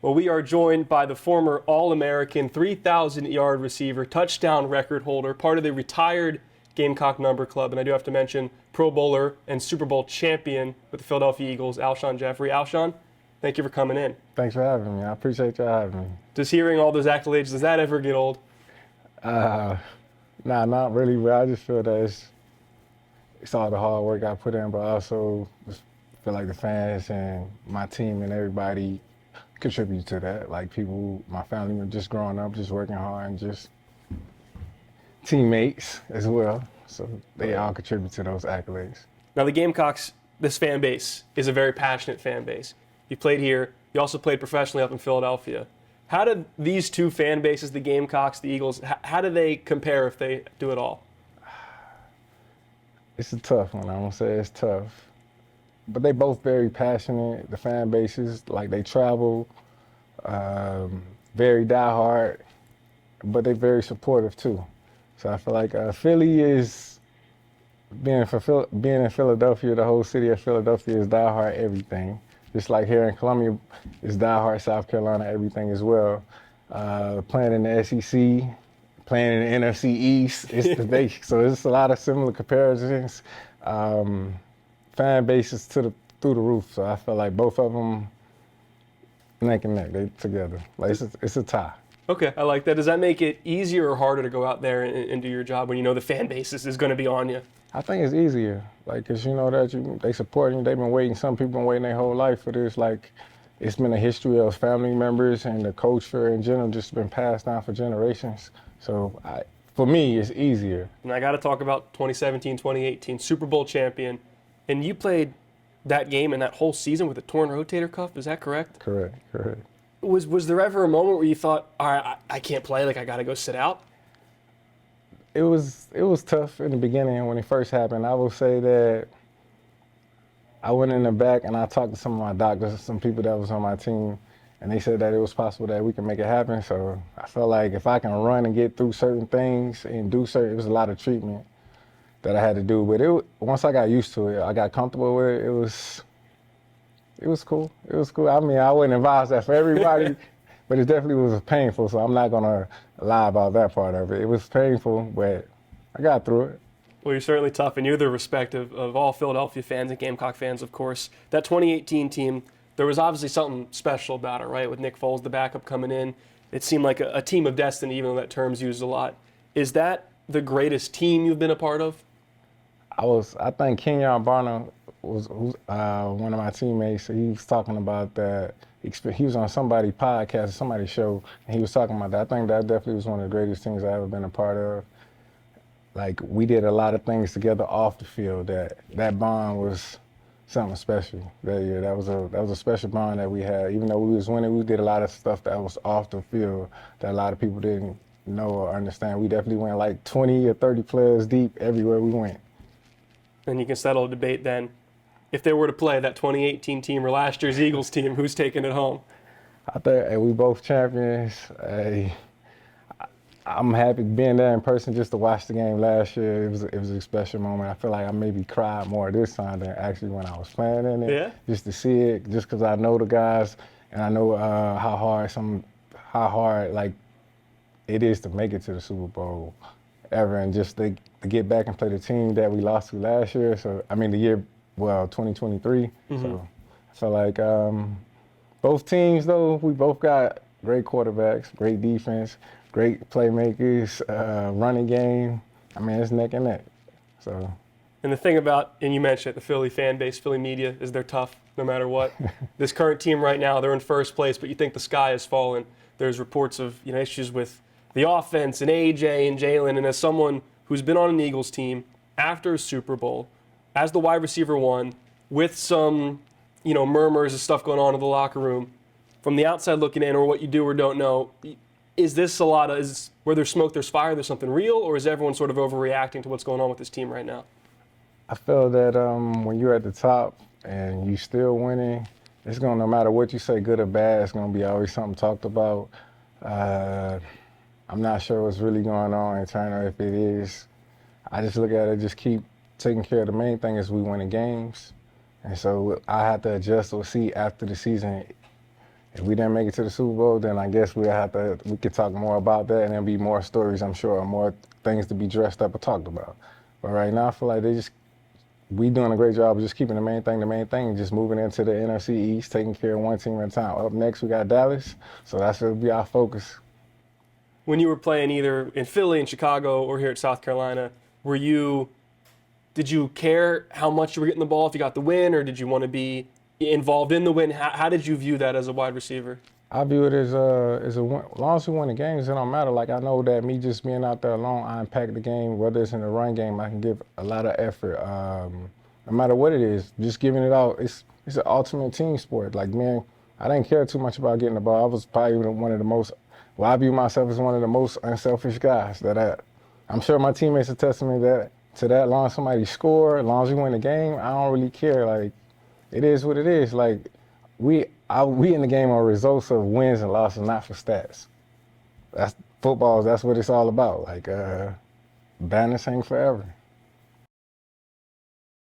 Well, we are joined by the former All-American 3,000-yard receiver, touchdown record holder, part of the retired Gamecock number club, and I do have to mention Pro Bowler and Super Bowl champion with the Philadelphia Eagles, Alshon Jeffery. Alshon, thank you for coming in. Thanks for having me. I appreciate you having me. Just hearing all those accolades, does that ever get old? Nah, not really, but I just feel that it's all the hard work I put in, but I also just feel like the fans and my team and everybody contribute to that. Like people, my family were just growing up, just working hard, and just teammates as well. So they all contribute to those accolades. Now the Gamecocks, this fan base is a very passionate fan base. You played here, you also played professionally up in Philadelphia. How do these two fan bases, the Gamecocks, the Eagles, how do they compare if they do at all? It's a tough one. I'm gonna say it's tough. But they both very passionate. The fan bases, like they travel, very diehard, but they're very supportive too. So I feel like Philly is being in Philadelphia. The whole city of Philadelphia is diehard everything. Just like here in Columbia, is diehard South Carolina everything as well. Playing in the SEC, playing in the NFC East, so it's a lot of similar comparisons. Fan bases through the roof, so I feel like both of them neck and neck, they together. Like it's a tie. Okay, I like that. Does that make it easier or harder to go out there and do your job when you know the fan base is going to be on you? I think it's easier, like, cause you know that they support you. They've been waiting. Some people been waiting their whole life for this. Like, it's been a history of family members and the culture in general just been passed down for generations. So for me, it's easier. And I got to talk about 2017, 2018 Super Bowl champion. And you played that game and that whole season with a torn rotator cuff, is that correct? Correct. Was there ever a moment where you thought, all right, I can't play, like I got to go sit out? It was tough in the beginning when it first happened. I will say that I went in the back and I talked to some of my doctors, some people that was on my team, and they said that it was possible that we can make it happen. So I felt like if I can run and get through certain things and it was a lot of treatment that I had to do, but once I got used to it, I got comfortable with it. It was cool. It was cool. I mean, I wouldn't advise that for everybody, but it definitely was painful. So I'm not gonna lie about that part of it. It was painful, but I got through it. Well, you're certainly tough, and you're the respect of all Philadelphia fans and Gamecock fans, of course. That 2018 team, there was obviously something special about it, right? With Nick Foles, the backup, coming in, it seemed like a team of destiny, even though that term's used a lot. Is that the greatest team you've been a part of? I think Kenyon Barner was one of my teammates. He was talking about that. He was on somebody's podcast, somebody's show, and he was talking about that. I think that definitely was one of the greatest things I've ever been a part of. Like, we did a lot of things together off the field. That bond was something special that year. That was a special bond that we had. Even though we was winning, we did a lot of stuff that was off the field that a lot of people didn't know or understand. We definitely went like 20 or 30 players deep everywhere we went. And you can settle a debate then. If they were to play that 2018 team or last year's Eagles team, who's taking it home? I think we both champions. I'm happy being there in person just to watch the game last year. It was a special moment. I feel like I maybe cried more this time than actually when I was playing in it. Yeah? Just to see it, just because I know the guys and I know how hard like it is to make it to the Super Bowl ever, and just to get back and play the team that we lost to last year. So I mean 2023. Mm-hmm. So I feel like both teams though, we both got great quarterbacks, great defense, great playmakers, running game. I mean, it's neck and neck. So. And the thing about, and you mentioned it, the Philly fan base, Philly media, is they're tough no matter what. This current team right now, they're in first place, but you think the sky has fallen. There's reports of issues with the offense and AJ and Jalen. And as someone who's been on an Eagles team after a Super Bowl, as the wide receiver one, with some murmurs and stuff going on in the locker room, from the outside looking in, or what you do or don't know, is this where there's smoke, there's fire, there's something real, or is everyone sort of overreacting to what's going on with this team right now? I feel that when you're at the top and you still winning, it's going to, no matter what you say, good or bad, it's going to be always something talked about. I'm not sure what's really going on internally, if it is. I just look at it, just keep taking care of the main thing is we winning games. And so I have to adjust or see after the season, If we didn't make it to the Super Bowl, then I guess we could talk more about that, and there'll be more stories, I'm sure, more things to be dressed up or talked about. But right now, I feel like we doing a great job of just keeping the main thing, just moving into the NFC East, taking care of one team at a time. Up next, we got Dallas, so that's going to be our focus. When you were playing either in Philly, in Chicago, or here at South Carolina, did you care how much you were getting the ball if you got the win, or did you want to be involved in the win? How did you view that as a wide receiver? I view it as a win. As long as we win the games, it don't matter. Like, I know that me just being out there alone, I impact the game. Whether it's in the run game, I can give a lot of effort. No matter what it is, just giving it out. It's an ultimate team sport. Like, man, I didn't care too much about getting the ball. I was probably one of the most. Well, I view myself as one of the most unselfish guys. I'm sure my teammates attest to me that. To that, as long as somebody score, as long as we win the game, I don't really care. Like, it is what it is. Like, we in the game on results of wins and losses, not for stats. That's football. That's what it's all about. Like, banners hang forever.